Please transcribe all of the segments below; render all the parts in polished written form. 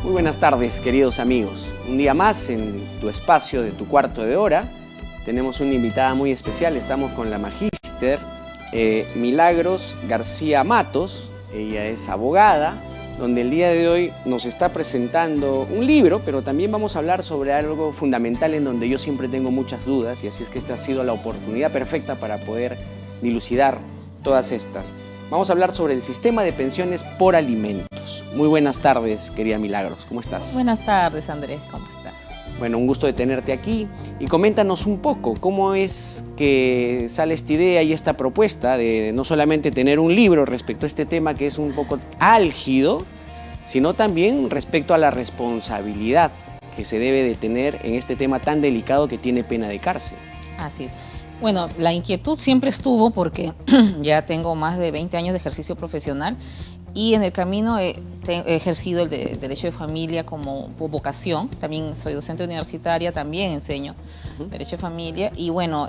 Muy buenas tardes, queridos amigos. Un día más en tu espacio de tu cuarto de hora. Tenemos una invitada muy especial. Estamos con la magíster Milagros García Matos. Ella es abogada, donde el día de hoy nos está presentando un libro, pero también vamos a hablar sobre algo fundamental en donde yo siempre tengo muchas dudas, y así es que esta ha sido la oportunidad perfecta para poder dilucidar todas estas. Vamos a hablar sobre el sistema de pensiones por alimentos. Muy buenas tardes, querida Milagros, ¿cómo estás? Buenas tardes, Andrés, ¿cómo estás? Bueno, un gusto de tenerte aquí y coméntanos un poco cómo es que sale esta idea y esta propuesta de no solamente tener un libro respecto a este tema que es un poco álgido, sino también respecto a la responsabilidad que se debe de tener en este tema tan delicado que tiene pena de cárcel. Así es. Bueno, la inquietud siempre estuvo porque ya tengo más de 20 años de ejercicio profesional y en el camino he ejercido el derecho de familia como vocación. También soy docente universitaria, también enseño derecho de familia. Y bueno,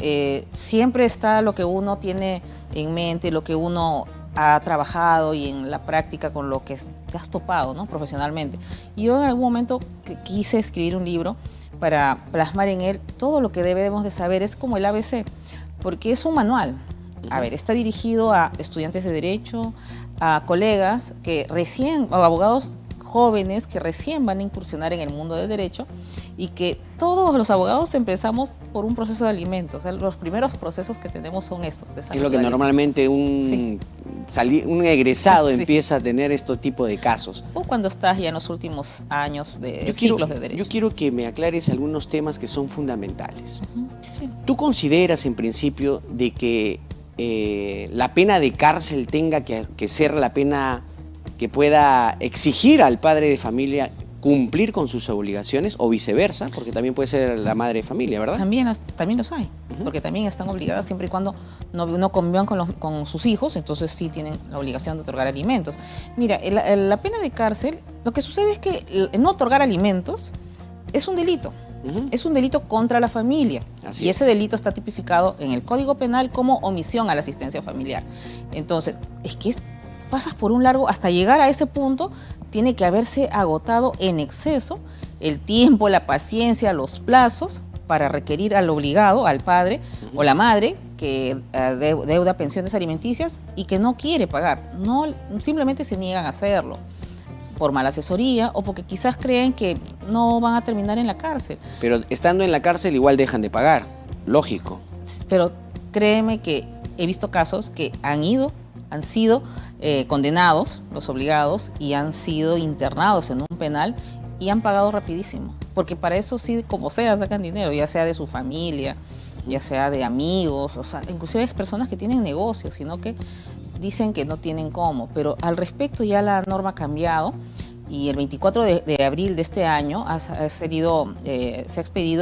siempre está lo que uno tiene en mente, lo que uno ha trabajado y en la práctica con lo que te has topado, ¿no?, profesionalmente. Y yo en algún momento quise escribir un libro para plasmar en él todo lo que debemos de saber. Es como el ABC, porque es un manual. A ver, está dirigido a estudiantes de derecho, a colegas que recién, o abogados jóvenes que recién van a incursionar en el mundo del derecho, y que todos los abogados empezamos por un proceso de alimentos. O sea, los primeros procesos que tenemos son esos. De es lo que normalmente un egresado empieza a tener este tipo de casos. O cuando estás ya en los últimos años de ciclos de derecho. Yo quiero que me aclares algunos temas que son fundamentales. Sí. ¿Tú consideras en principio de que la pena de cárcel tenga que ser la pena que pueda exigir al padre de familia cumplir con sus obligaciones, o viceversa, porque también puede ser la madre de familia, ¿verdad? También los hay, porque también están obligadas siempre y cuando no convivan con sus hijos, entonces sí tienen la obligación de otorgar alimentos. Mira, la pena de cárcel, lo que sucede es que el no otorgar alimentos es un delito. Es un delito contra la familia. Y ese delito está tipificado en el Código Penal como omisión a la asistencia familiar. Entonces, es que pasas por un largo, hasta llegar a ese punto, tiene que haberse agotado en exceso el tiempo, la paciencia, los plazos para requerir al obligado, al padre o la madre que deuda pensiones alimenticias y que no quiere pagar. No, simplemente se niegan a hacerlo por mala asesoría o porque quizás creen que no van a terminar en la cárcel. Pero estando en la cárcel igual dejan de pagar, lógico. Pero créeme que he visto casos que han sido condenados, los obligados, y han sido internados en un penal y han pagado rapidísimo. Porque para eso sí, como sea, sacan dinero, ya sea de su familia, ya sea de amigos, o sea, inclusive hay personas que tienen negocios, sino que dicen que no tienen cómo. Pero al respecto ya la norma ha cambiado y el 24 de abril de este año se ha expedido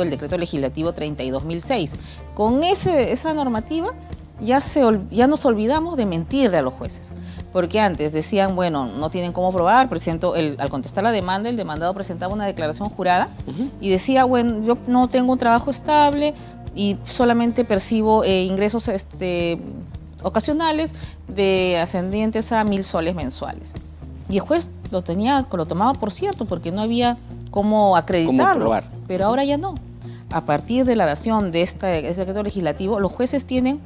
el decreto legislativo 32.006. Con esa normativa ya nos olvidamos de mentirle a los jueces, porque antes decían, bueno, no tienen cómo probar, al contestar la demanda, el demandado presentaba una declaración jurada y decía, bueno, yo no tengo un trabajo estable y solamente percibo ingresos ocasionales ascendientes a 1.000 soles mensuales. Y el juez lo tomaba por cierto, porque no había cómo acreditarlo. Pero ahora ya no. A partir de la dación de este decreto legislativo, los jueces tienen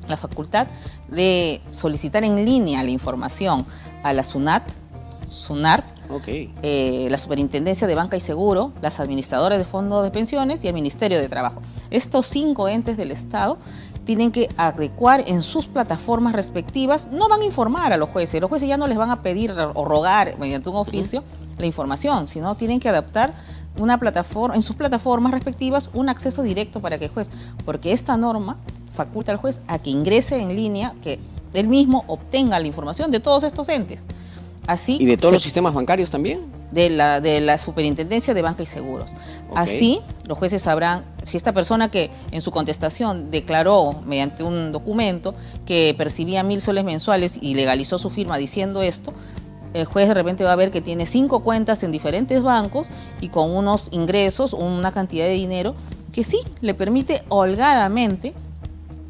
la facultad de solicitar en línea la información a la SUNAT, la Superintendencia de Banca y Seguro, las administradoras de fondos de pensiones y el Ministerio de Trabajo. Estos 5 entes del Estado tienen que adecuar en sus plataformas respectivas, no van a informar a los jueces ya no les van a pedir o rogar mediante un oficio la información, sino tienen que adaptar una plataforma, en sus plataformas respectivas, un acceso directo para que el juez, porque esta norma faculta al juez a que ingrese en línea, que él mismo obtenga la información de todos estos entes. Así, ¿y de todos los sistemas bancarios también? De la Superintendencia de Banca y Seguros. Así, los jueces sabrán si esta persona que en su contestación declaró mediante un documento que percibía 1.000 soles mensuales y legalizó su firma diciendo esto, el juez de repente va a ver que tiene 5 cuentas en diferentes bancos y con unos ingresos, una cantidad de dinero que sí le permite holgadamente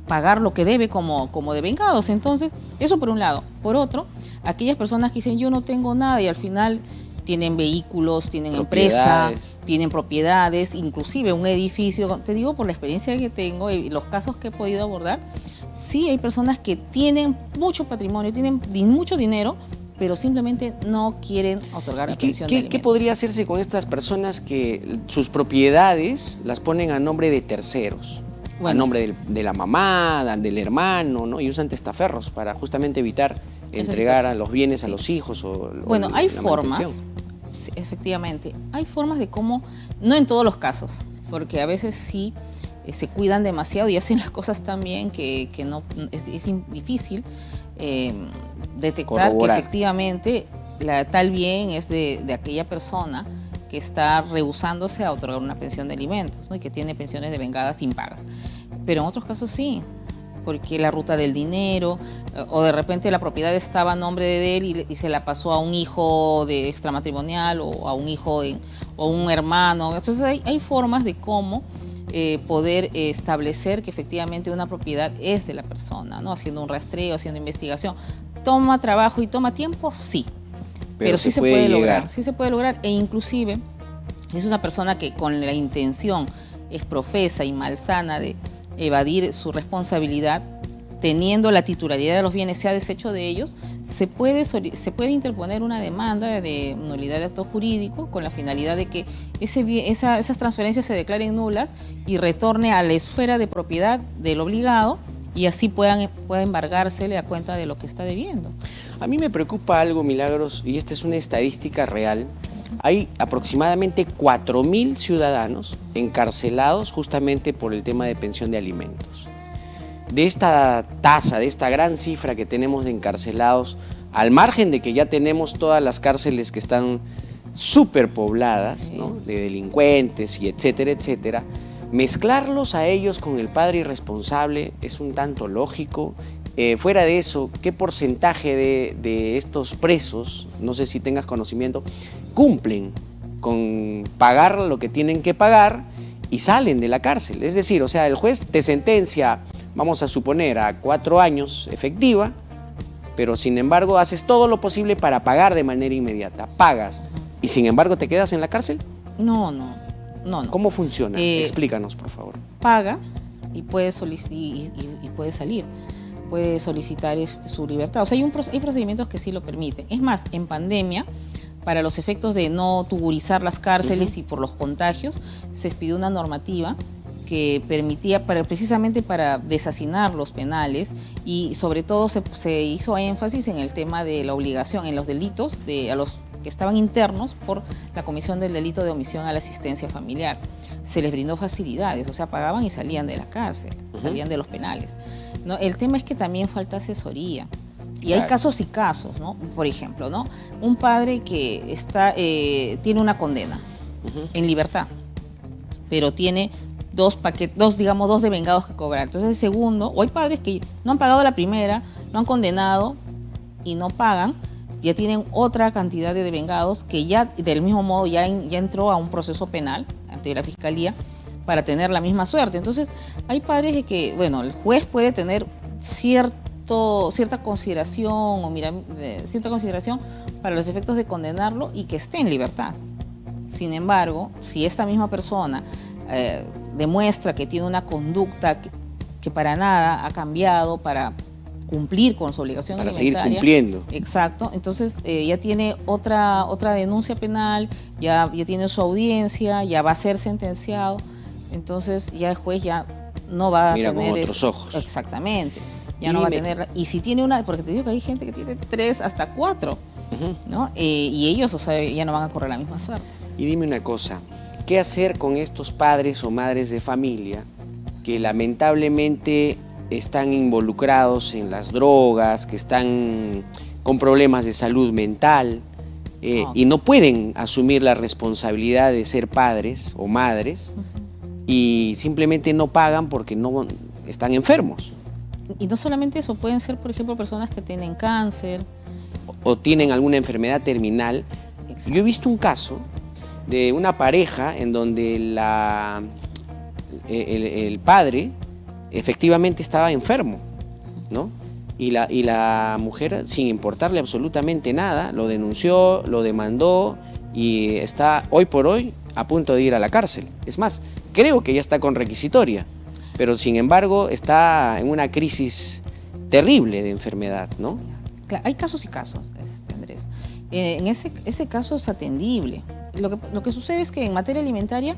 pagar lo que debe como devengados. Entonces, eso por un lado. Por otro, aquellas personas que dicen yo no tengo nada y al final tienen vehículos, tienen empresa, Propiedades. tienen propiedades, inclusive un edificio. Te digo por la experiencia que tengo y los casos que he podido abordar, sí hay personas que tienen mucho patrimonio, tienen mucho dinero, pero simplemente no quieren otorgar la pensión de ¿Qué alimentos. podría hacerse con estas personas que sus propiedades las ponen a nombre de terceros? A Bueno. nombre de la mamá, del hermano, ¿no? Y usan testaferros para justamente evitar Esa entregar a situación. los bienes a Sí. los hijos Bueno, hay la formas, mantención. sí, efectivamente, hay formas de cómo, no en todos los casos, porque a veces sí se cuidan demasiado y hacen las cosas tan bien que no, es difícil detectar Corroborar. que efectivamente tal bien es de aquella persona que está rehusándose a otorgar una pensión de alimentos, ¿no? Y que tiene pensiones devengadas impagas. Pero en otros casos sí, porque la ruta del dinero, o de repente la propiedad estaba a nombre de él y se la pasó a un hijo de extramatrimonial o a un hijo o un hermano. Entonces hay formas de cómo poder establecer que efectivamente una propiedad es de la persona, ¿no? Haciendo un rastreo, haciendo investigación. ¿Toma trabajo y toma tiempo? Sí. Pero sí se puede lograr, sí se puede lograr, e inclusive si es una persona que con la intención es profesa y malsana de evadir su responsabilidad, teniendo la titularidad de los bienes, se ha deshecho de ellos, se puede interponer una demanda de nulidad de acto jurídico con la finalidad de que esas transferencias se declaren nulas y retorne a la esfera de propiedad del obligado y así pueda embargársele a cuenta de lo que está debiendo. A mí me preocupa algo, Milagros, y esta es una estadística real. Hay aproximadamente 4.000 ciudadanos encarcelados justamente por el tema de pensión de alimentos. De esta tasa, de esta gran cifra que tenemos de encarcelados, al margen de que ya tenemos todas las cárceles que están superpobladas, Sí. ¿no? De delincuentes y etcétera, etcétera, mezclarlos a ellos con el padre irresponsable es un tanto lógico. Fuera de eso, ¿qué porcentaje de estos presos, no sé si tengas conocimiento, cumplen con pagar lo que tienen que pagar y salen de la cárcel? Es decir, o sea, el juez te sentencia, vamos a suponer, a 4 años efectiva, pero sin embargo haces todo lo posible para pagar de manera inmediata, pagas, y sin embargo te quedas en la cárcel. No. ¿Cómo funciona? Explícanos, por favor. Paga y puede, puede salir, puede solicitar su libertad. O sea, hay procedimientos que sí lo permiten. Es más, en pandemia, para los efectos de no tugurizar las cárceles y por los contagios, se expidió una normativa que permitía precisamente para deshacinar los penales y sobre todo se hizo énfasis en el tema de la obligación, en los delitos a los que estaban internos por la comisión del delito de omisión a la asistencia familiar. Se les brindó facilidades, o sea, pagaban y salían de la cárcel, salían de los penales, ¿no? El tema es que también falta asesoría. Y Claro. hay casos y casos, ¿no? Por ejemplo, ¿no? Un padre que tiene una condena en libertad, pero tiene dos devengados que cobrar. Entonces el segundo, o hay padres que no han pagado la primera, no han condenado y no pagan, ya tienen otra cantidad de devengados que ya del mismo modo ya entró a un proceso penal ante la fiscalía para tener la misma suerte. Entonces hay padres de que, bueno, el juez puede tener cierta consideración cierta consideración para los efectos de condenarlo y que esté en libertad. Sin embargo, si esta misma persona demuestra que tiene una conducta que para nada ha cambiado para cumplir con su obligación Para seguir alimentaria. cumpliendo. Exacto, entonces ya tiene otra denuncia penal, ya tiene su audiencia, ya va a ser sentenciado, entonces ya el juez ya no va a Mira tener... con otros ojos. Exactamente, ya Y no va a dime- tener... Y si tiene porque te digo que hay gente que tiene 3 hasta 4, ¿no? Y ellos, o sea, ya no van a correr la misma suerte. Y dime una cosa, ¿qué hacer con estos padres o madres de familia que lamentablemente están involucrados en las drogas, que están con problemas de salud mental y no pueden asumir la responsabilidad de ser padres o madres y simplemente no pagan porque no están enfermos Y no solamente eso, pueden ser, por ejemplo, personas que tienen cáncer. o tienen alguna enfermedad terminal? Exacto. Yo he visto un caso de una pareja en donde el padre efectivamente estaba enfermo, ¿no? Y la mujer, sin importarle absolutamente nada, lo denunció, lo demandó y está hoy por hoy a punto de ir a la cárcel. Es más, creo que ya está con requisitoria, pero sin embargo está en una crisis terrible de enfermedad, ¿no? Claro, hay casos y casos, Andrés. En ese caso es atendible. Lo que sucede es que en materia alimentaria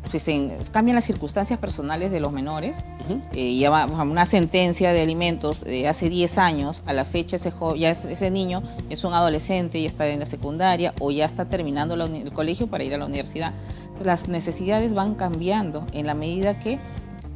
si se cambian las circunstancias personales de los menores, ya va una sentencia de alimentos de hace 10 años, a la fecha ese niño es un adolescente, ya está en la secundaria o ya está terminando el colegio para ir a la universidad. Las necesidades van cambiando en la medida que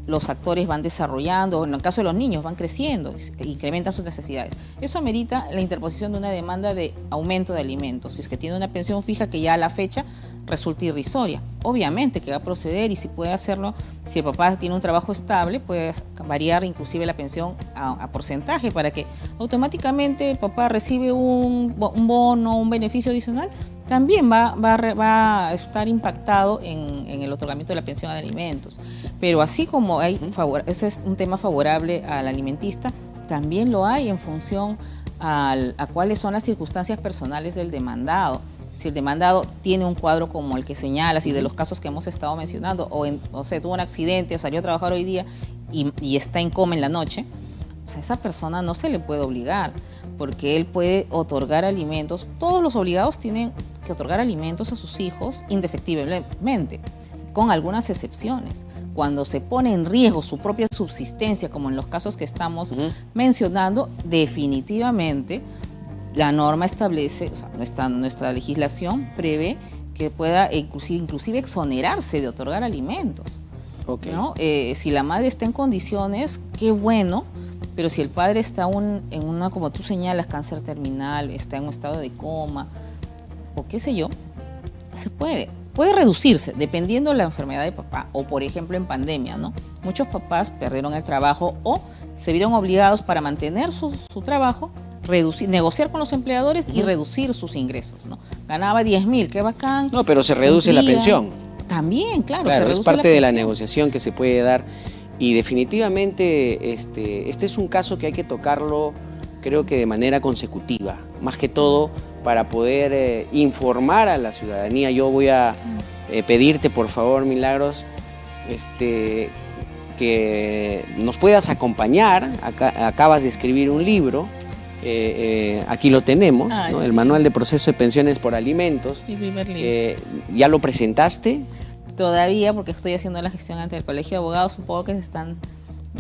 los actores van desarrollando, en el caso de los niños van creciendo, incrementan sus necesidades. Eso amerita la interposición de una demanda de aumento de alimentos. Si es que tiene una pensión fija que ya a la fecha resulta irrisoria. Obviamente que va a proceder, y si puede hacerlo, si el papá tiene un trabajo estable, puede variar inclusive la pensión a porcentaje para que automáticamente el papá recibe un bono, un beneficio adicional, también va a estar impactado en el otorgamiento de la pensión de alimentos. Pero así como ese es un tema favorable al alimentista, también lo hay en función a cuáles son las circunstancias personales del demandado. Si el demandado tiene un cuadro como el que señalas y de los casos que hemos estado mencionando, o sea, tuvo un accidente o salió a trabajar hoy día y está en coma en la noche, o sea, esa persona no se le puede obligar, porque él puede otorgar alimentos. Todos los obligados tienen que otorgar alimentos a sus hijos indefectiblemente, con algunas excepciones. Cuando se pone en riesgo su propia subsistencia, como en los casos que estamos mencionando, definitivamente la norma establece, o sea, nuestra legislación prevé que pueda inclusive exonerarse de otorgar alimentos. Okay. ¿No? Si la madre está en condiciones, qué bueno, pero si el padre está en una, como tú señalas, cáncer terminal, está en un estado de coma, o qué sé yo, se puede reducirse dependiendo de la enfermedad de papá, o por ejemplo en pandemia, ¿no? Muchos papás perdieron el trabajo o se vieron obligados para mantener su trabajo, negociar con los empleadores y reducir sus ingresos, ¿no? Ganaba 10.000, qué bacán. No, pero se reduce la pensión. También, claro, se reduce. Es parte de la pensión. negociación que se puede dar, y definitivamente este es un caso que hay que tocarlo, creo que de manera consecutiva, más que todo para poder informar a la ciudadanía. Yo voy a pedirte, por favor, Milagros, que nos puedas acompañar. Acabas de escribir un libro, aquí lo tenemos, ¿no? Sí. El Manual de Proceso de Pensiones por Alimentos. Mi primer libro. ¿Ya lo presentaste? Todavía, porque estoy haciendo la gestión ante el Colegio de Abogados, supongo que se están...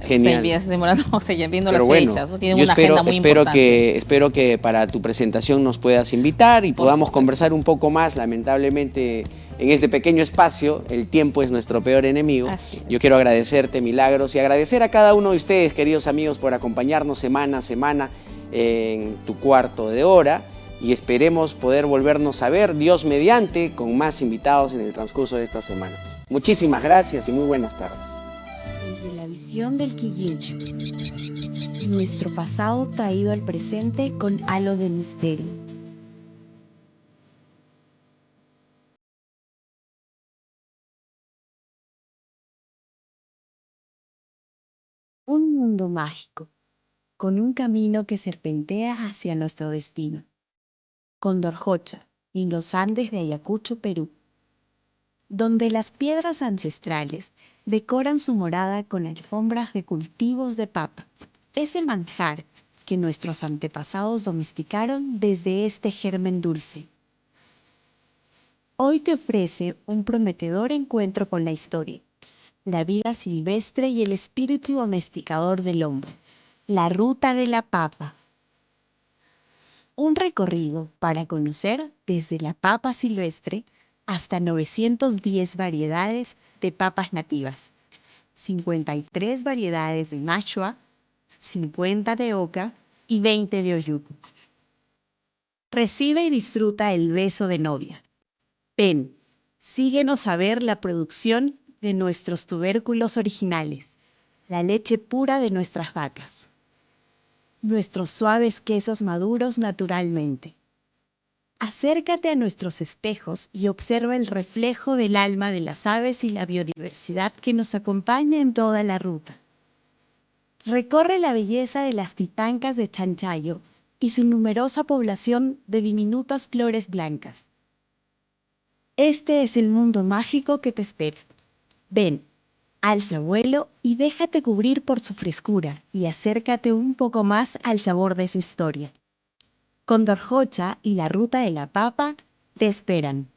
Genial. Se demorando, viendo las bueno, fechas, ¿no? Tienen yo una agenda muy importante. espero que para tu presentación nos puedas invitar y podamos supuesto. Conversar un poco más. Lamentablemente, en este pequeño espacio, el tiempo es nuestro peor enemigo. Así es. Yo quiero agradecerte, Milagros, y agradecer a cada uno de ustedes, queridos amigos, por acompañarnos semana a semana en Tu Cuarto de Hora, y esperemos poder volvernos a ver, Dios mediante, con más invitados en el transcurso de esta semana. Muchísimas gracias y muy buenas tardes. Desde la visión del Quillincho, nuestro pasado traído al presente con halo de misterio. Un mundo mágico, con un camino que serpentea hacia nuestro destino. Condorjocha, en los Andes de Ayacucho, Perú, donde las piedras ancestrales decoran su morada con alfombras de cultivos de papa. Es el manjar que nuestros antepasados domesticaron desde este germen dulce. Hoy te ofrece un prometedor encuentro con la historia, la vida silvestre y el espíritu domesticador del hombre. La ruta de la papa. Un recorrido para conocer desde la papa silvestre hasta 910 variedades de papas nativas, 53 variedades de machua, 50 de oca y 20 de oyuco. Recibe y disfruta el beso de novia. Ven, síguenos a ver la producción de nuestros tubérculos originales, la leche pura de nuestras vacas, nuestros suaves quesos maduros naturalmente. Acércate a nuestros espejos y observa el reflejo del alma de las aves y la biodiversidad que nos acompaña en toda la ruta. Recorre la belleza de las titancas de Chanchayo y su numerosa población de diminutas flores blancas, Este es el mundo mágico que te espera. Ven, alza vuelo y déjate cubrir por su frescura y acércate un poco más al sabor de su historia. Condor Jocha y la Ruta de la Papa te esperan.